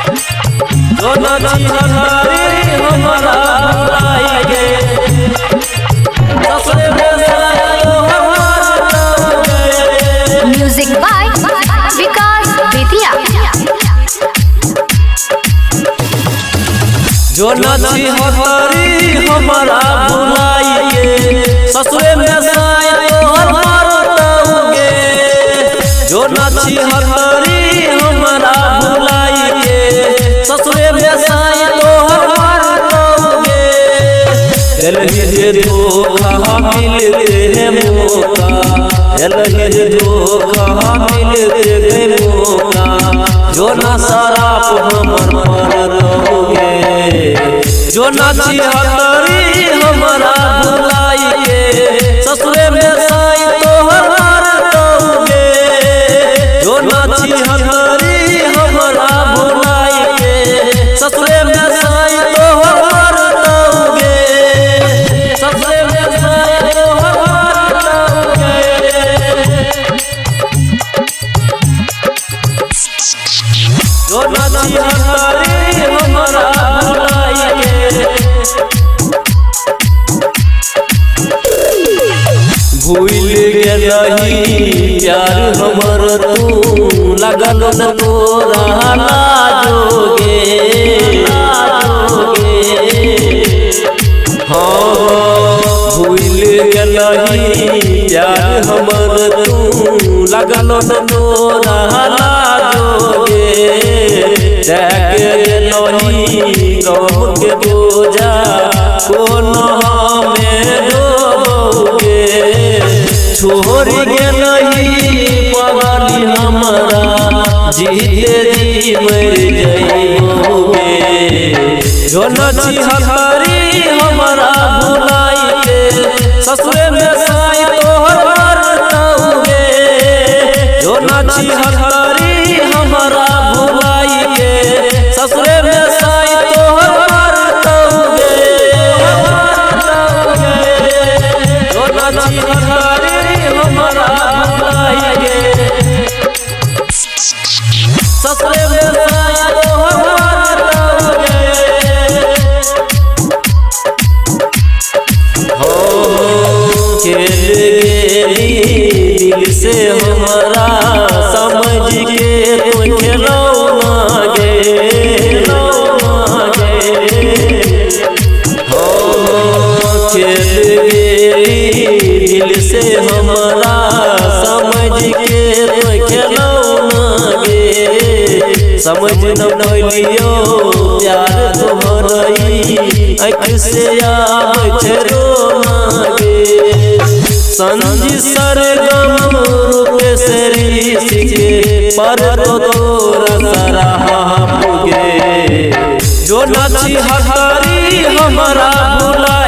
जो नाची हमारी हमारा बुलाएंगे ससुरे में सायो हमारा। म्यूजिक बाय विकास बेतिया। जो नाची हमारी हमारा बुलाएंगे ससुरे में सायो हमारा। जो नाची हमारी हमारा बुलाएंगे ससुरे में साई तो हमारा दोगे। एलगे धोखा मिलते हैं मौका, एलगे धोखा मिलते हैं मौका। जो ना शराब हमर पर दोगे। जो नाची हमारी हमारा बुलाएंगे ससुरे में साई तो हमारा दोगे। जो नाची हमारी हमारा बुलाएंगे ससुरे में साई तो हमारा दोगे। ससुरे में साई तो हमारा दोगे। जो नाची हमारी हमारा बुलाएंगे भूल गई प्यार हमर तू लगन न तोरा लाजोगे। हाँ भूल गई प्यार हमर तू लगन न तोरा लाजोगे। देख लही गम के बोझा कोन हमें डोबोगे। छोड़ के नहीं पगली हमारा जीते जी मर जाइबोगे। जो नाची हमारी हमारा बुलाएंगे ससुरे में साई तो हमारा दोगे। जो नाची हमारी हमारा बुलाएंगे ससुरे में साई तो हमारा दोगे। जो नाची हमारी हमारा बुलाएंगे ससुरे में साई तो हमारा दोगे। हो खेल दिल से हमारा समझ के तो खिलौना गे। हो खेल दिल से हमारा समझ के तो खिलौना गे। समझ न लियो प्यार तुम्हारी अख से आब रोना गे। संजी सरगम रूप से के पर तो तोरा सराहा पुगे। जो नाची हमारी हमारा बुला